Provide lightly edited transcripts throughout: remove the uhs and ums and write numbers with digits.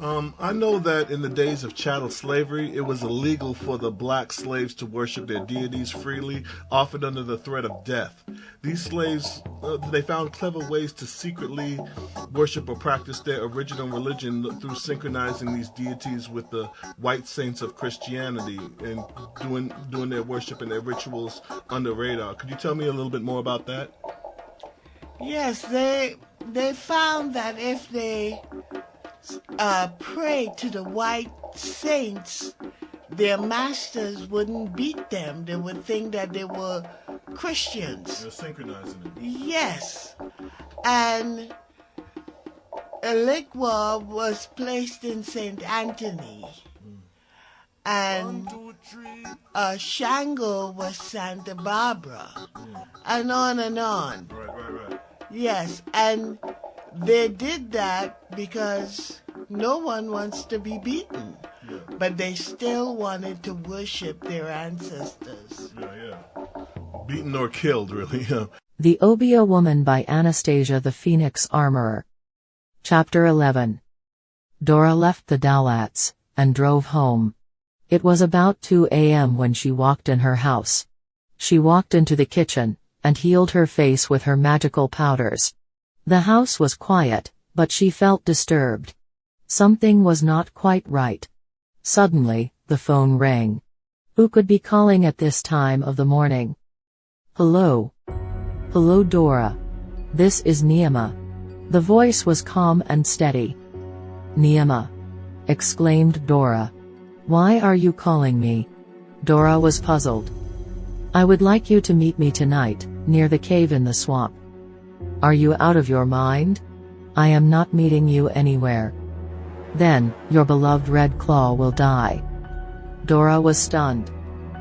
I know that in the days of chattel slavery, it was illegal for the black slaves to worship their deities freely, often under the threat of death. These slaves, they found clever ways to secretly worship or practice their original religion through synchronizing these deities with the white saints of Christianity and doing their worship and their rituals under radar. Could you tell me a little bit more about that? Yes, they found that if they prayed to the white saints, their masters wouldn't beat them. They would think that they were Christians. They're synchronizing it. Yes. And Eligwa was placed in St. Anthony. And Shango was Santa Barbara. And on and on. Right. Yes, and they did that because no one wants to be beaten. Yeah. But they still wanted to worship their ancestors. Yeah. Beaten or killed, really. Yeah. The Obeah Woman by Anastasia A Armourer. Chapter 11. Dora left the Dowlats and drove home. It was about 2 a.m. when she walked in her house. She walked into the kitchen and healed her face with her magical powders. The house was quiet, but she felt disturbed. Something was not quite right. Suddenly, the phone rang. Who could be calling at this time of the morning? Hello? Hello, Dora. This is Neema. The voice was calm and steady. Neema, exclaimed Dora. Why are you calling me? Dora was puzzled. I would like you to meet me tonight, near the cave in the swamp. Are you out of your mind? I am not meeting you anywhere. Then, your beloved Red Claw will die. Dora was stunned.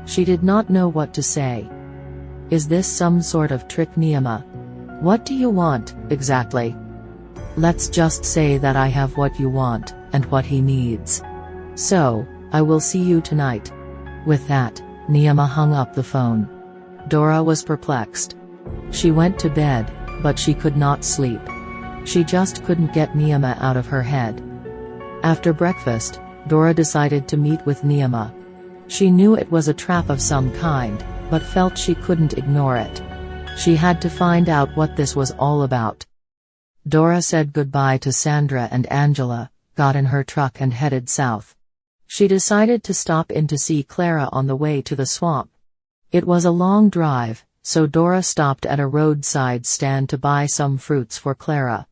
She did not know what to say. Is this some sort of trick, Neema? What do you want, exactly? Let's just say that I have what you want, and what he needs. So, I will see you tonight. With that, Neema hung up the phone. Dora was perplexed. She went to bed, but she could not sleep. She just couldn't get Neema out of her head. After breakfast, Dora decided to meet with Neema. She knew it was a trap of some kind, but felt she couldn't ignore it. She had to find out what this was all about. Dora said goodbye to Sandra and Angela, got in her truck and headed south. She decided to stop in to see Clara on the way to the swamp. It was a long drive, so Dora stopped at a roadside stand to buy some fruits for Clara.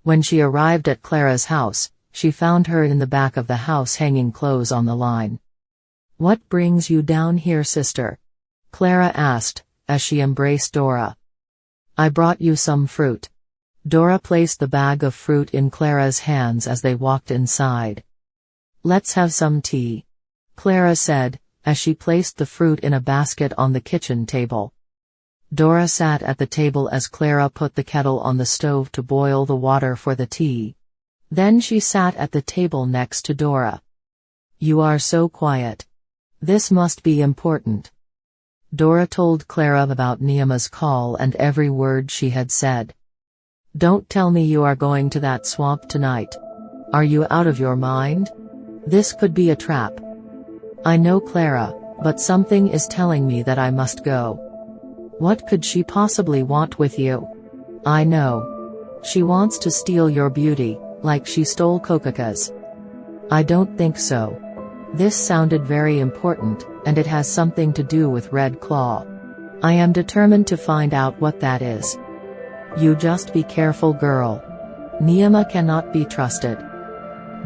When she arrived at Clara's house, she found her in the back of the house hanging clothes on the line. What brings you down here, sister? Clara asked, as she embraced Dora. I brought you some fruit. Dora placed the bag of fruit in Clara's hands as they walked inside. Let's have some tea, Clara said, as she placed the fruit in a basket on the kitchen table. Dora sat at the table as Clara put the kettle on the stove to boil the water for the tea. Then she sat at the table next to Dora. You are so quiet. This must be important. Dora told Clara about Neema's call and every word she had said. Don't tell me you are going to that swamp tonight. Are you out of your mind? This could be a trap. I know, Clara, but something is telling me that I must go. What could she possibly want with you? I know. She wants to steal your beauty, like she stole Kokaka's. I don't think so. This sounded very important, and it has something to do with Red Claw. I am determined to find out what that is. You just be careful, girl. Neema cannot be trusted.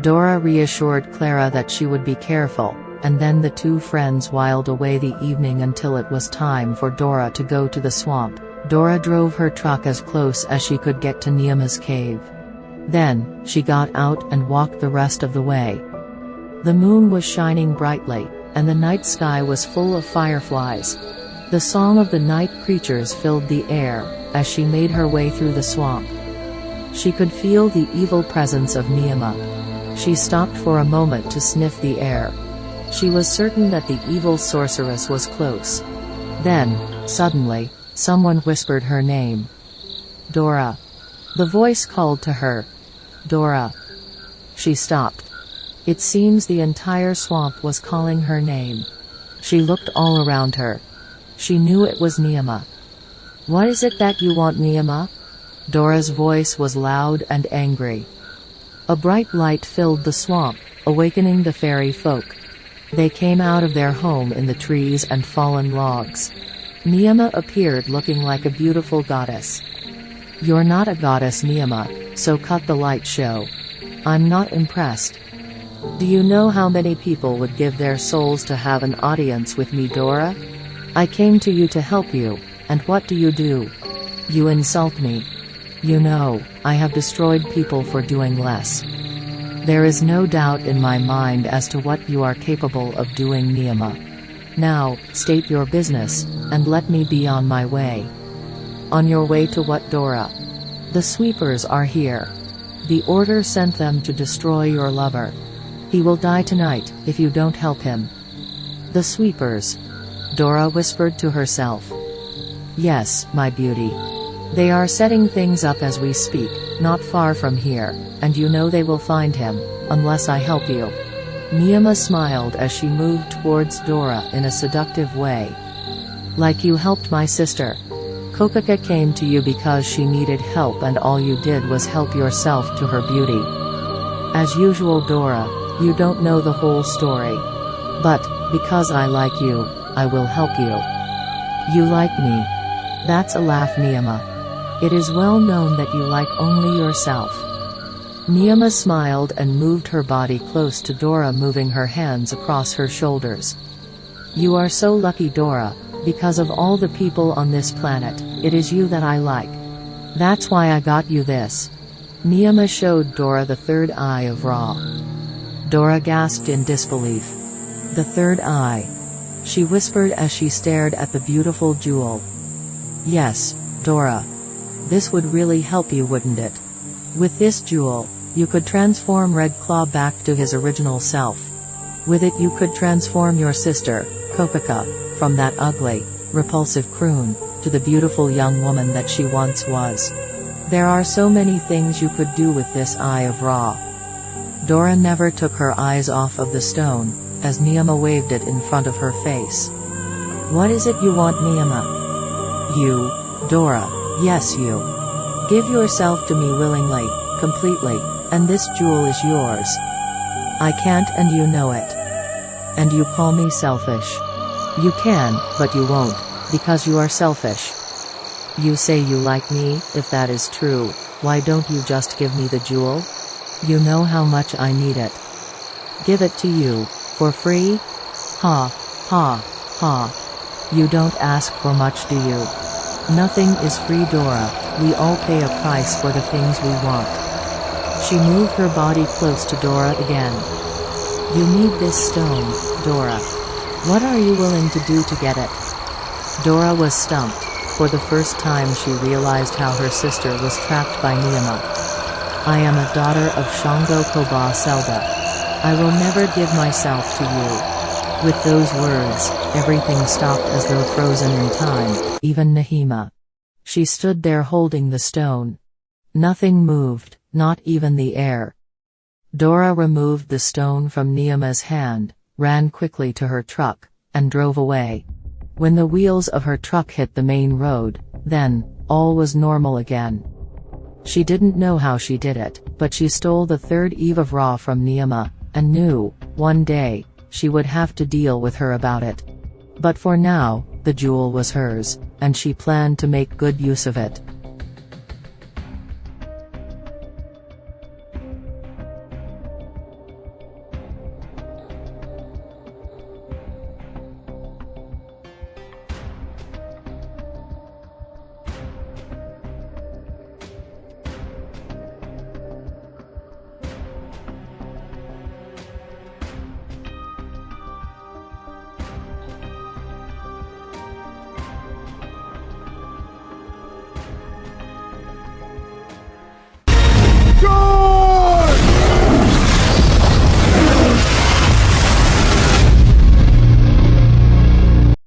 Dora reassured Clara that she would be careful, and then the two friends whiled away the evening until it was time for Dora to go to the swamp. Dora drove her truck as close as she could get to Neema's cave. Then, she got out and walked the rest of the way. The moon was shining brightly, and the night sky was full of fireflies. The song of the night creatures filled the air, as she made her way through the swamp. She could feel the evil presence of Neema. She stopped for a moment to sniff the air. She was certain that the evil sorceress was close. Then, suddenly, someone whispered her name. Dora. The voice called to her. Dora. She stopped. It seems the entire swamp was calling her name. She looked all around her. She knew it was Niama. "What is it that you want, Niama?" Dora's voice was loud and angry. A bright light filled the swamp, awakening the fairy folk. They came out of their home in the trees and fallen logs. Niama appeared looking like a beautiful goddess. "You're not a goddess, Niama, so cut the light show. I'm not impressed. Do you know how many people would give their souls to have an audience with me, Dora? I came to you to help you, and what do? You insult me. You know, I have destroyed people for doing less. There is no doubt in my mind as to what you are capable of doing, Niama. Now, state your business, and let me be on my way." "On your way to what, Dora?" "The sweepers are here. The order sent them to destroy your lover. He will die tonight, if you don't help him." "The sweepers?" Dora whispered to herself. "Yes, my beauty. They are setting things up as we speak, not far from here, and you know they will find him, unless I help you." Niama smiled as she moved towards Dora in a seductive way. "Like you helped my sister. Kopika came to you because she needed help and all you did was help yourself to her beauty. As usual, Dora, you don't know the whole story. But, because I like you, I will help you." "You like me? That's a laugh, Niama. It is well known that you like only yourself." Niama smiled and moved her body close to Dora, moving her hands across her shoulders. "You are so lucky, Dora. Because of all the people on this planet, it is you that I like. That's why I got you this." Niama showed Dora the third eye of Ra. Dora gasped in disbelief. "The third eye?" she whispered as she stared at the beautiful jewel. "Yes, Dora. This would really help you, wouldn't it? With this jewel, you could transform Red Claw back to his original self. With it you could transform your sister, Kopika, from that ugly, repulsive croon, to the beautiful young woman that she once was. There are so many things you could do with this Eye of Ra." Dora never took her eyes off of the stone, as Niama waved it in front of her face. "What is it you want, Niama?" "You, Dora, yes you. Give yourself to me willingly, completely, and this jewel is yours." "I can't, and you know it. And you call me selfish. You can, but you won't, because you are selfish. You say you like me. If that is true, why don't you just give me the jewel? You know how much I need it. Give it to you, for free? Ha, ha, ha. You don't ask for much, do you? Nothing is free, Dora. We all pay a price for the things we want." She moved her body close to Dora again. "You need this stone, Dora. What are you willing to do to get it?" Dora was stumped. For the first time she realized how her sister was trapped by Niama. "I am a daughter of Shango Koba Selba. I will never give myself to you." With those words, everything stopped as though frozen in time, even Nahima. She stood there holding the stone. Nothing moved, not even the air. Dora removed the stone from Niama's hand, ran quickly to her truck, and drove away. When the wheels of her truck hit the main road, then, all was normal again. She didn't know how she did it, but she stole the third Eve of Ra from Niama, and knew, one day, she would have to deal with her about it. But for now, the jewel was hers, and she planned to make good use of it.